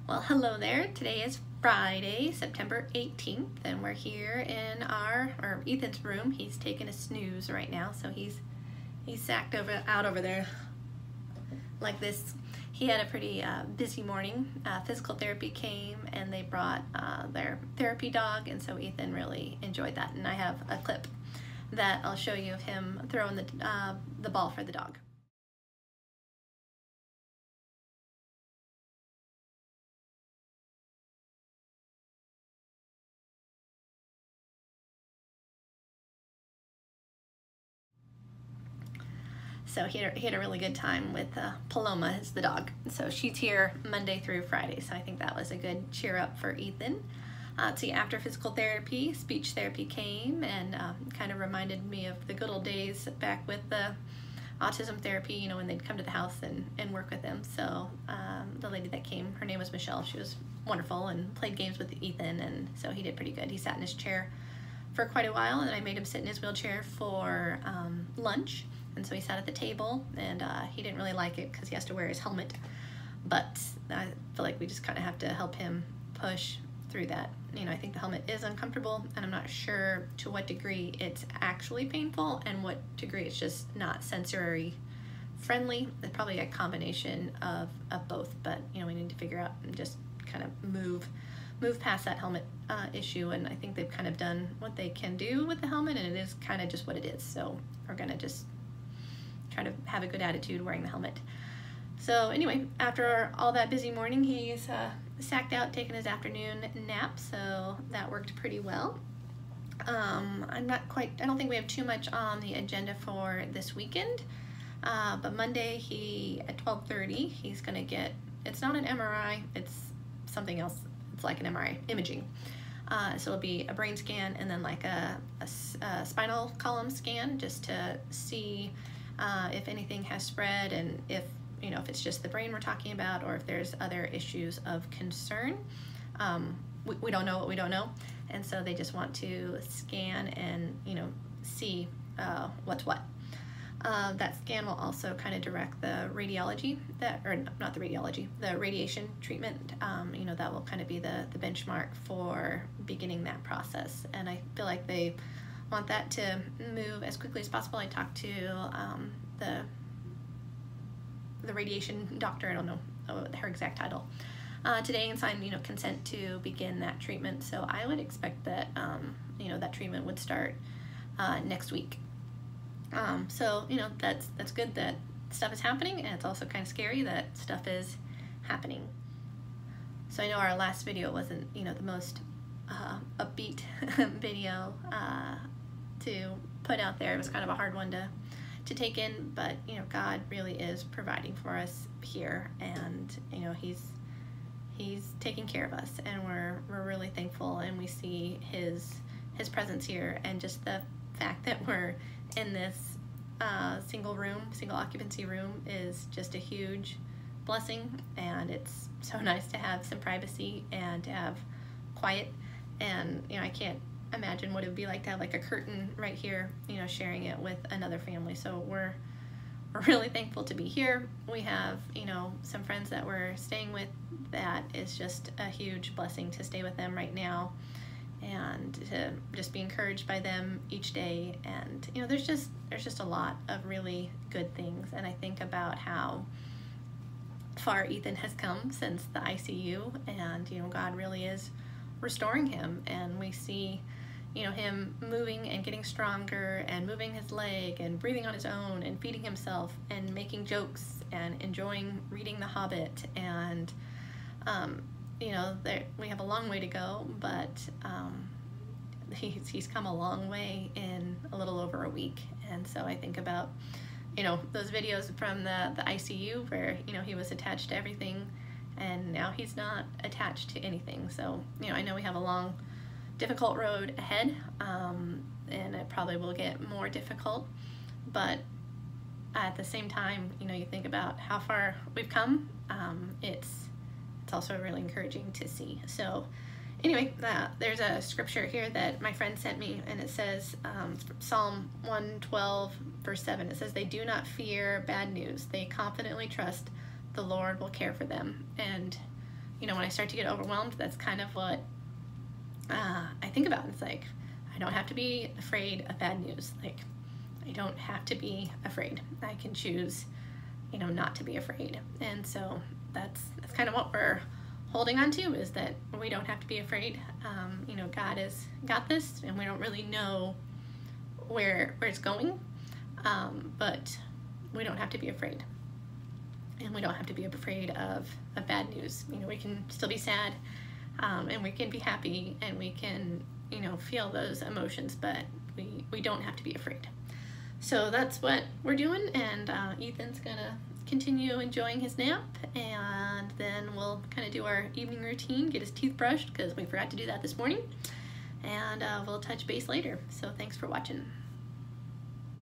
Well, hello there. Today is Friday, September 18th, and we're here in Ethan's room. He's taking a snooze right now, so he's sacked out over there like this. He had a pretty busy morning. Physical therapy came, and they brought their therapy dog, and so Ethan really enjoyed that. And I have a clip that I'll show you of him throwing the ball for the dog. So he had a really good time with Paloma, is the dog. So she's here Monday through Friday, so I think that was a good cheer up for Ethan. See, after physical therapy, speech therapy came and kind of reminded me of the good old days back with the autism therapy, you know, when they'd come to the house and work with him. So the lady that came, her name was Michelle. She was wonderful and played games with Ethan, and so he did pretty good. He sat in his chair for quite a while, and I made him sit in his wheelchair for lunch. And so he sat at the table, and he didn't really like it because he has to wear his helmet. But I feel like we just kind of have to help him push through that. You know, I think the helmet is uncomfortable, and I'm not sure to what degree it's actually painful and what degree it's just not sensory friendly. It's probably a combination of both, but you know, we need to figure out and just kind of move past that helmet issue. And I think they've kind of done what they can do with the helmet, and it is kind of just what it is. So we're gonna just try to have a good attitude wearing the helmet. So anyway, after all that busy morning, he's sacked out, taking his afternoon nap, so that worked pretty well. I don't think we have too much on the agenda for this weekend, but Monday at 12:30, he's gonna get, it's not an MRI, it's something else. It's like an MRI, imaging. So it'll be a brain scan and then like a spinal column scan, just to see if anything has spread, and if it's just the brain we're talking about, or if there's other issues of concern. We don't know what we don't know, and so they just want to scan and see what's what. That scan will also kind of direct the radiology, the radiation treatment. That will kind of be the benchmark for beginning that process, and I feel like they want that to move as quickly as possible. I talked to the radiation doctor, I don't know her exact title, today, and signed consent to begin that treatment. So I would expect that that treatment would start next week. So that's good that stuff is happening, and it's also kind of scary that stuff is happening. So I know our last video wasn't the most upbeat video to put out there. It was kind of a hard one to take in, but God really is providing for us here, and he's taking care of us, and we're really thankful, and we see his presence here, and just the fact that we're in this single occupancy room is just a huge blessing. And it's so nice to have some privacy and to have quiet, and I can't imagine what it would be like to have like a curtain right here, sharing it with another family. So we're really thankful to be here. We have some friends that we're staying with. That is just a huge blessing to stay with them right now, and to just be encouraged by them each day. And there's just a lot of really good things, and I think about how far Ethan has come since the ICU, and God really is restoring him, and we see him moving and getting stronger, and moving his leg, and breathing on his own, and feeding himself, and making jokes, and enjoying reading The Hobbit. And we have a long way to go, but he's come a long way in a little over a week. And so I think about those videos from the ICU where he was attached to everything, and now he's not attached to anything. So I know we have a long, difficult road ahead, and it probably will get more difficult, but at the same time, you think about how far we've come. It's also really encouraging to see. So anyway, there's a scripture here that my friend sent me, and it says Psalm 112 verse 7. It says, "They do not fear bad news. They confidently trust the Lord will care for them." And you know, when I start to get overwhelmed, that's kind of what I think about. It's like, I don't have to be afraid of bad news. Like, I don't have to be afraid. I can choose, you know, not to be afraid. And so that's kind of what we're holding on to, is that we don't have to be afraid. You know, God has got this, and we don't really know where it's going, but we don't have to be afraid. And we don't have to be afraid of bad news. You know, we can still be sad, and we can be happy, and we can, you know, feel those emotions, but we don't have to be afraid. So that's what we're doing, and Ethan's gonna continue enjoying his nap, and then we'll kind of do our evening routine, get his teeth brushed, because we forgot to do that this morning, and we'll touch base later. So thanks for watching.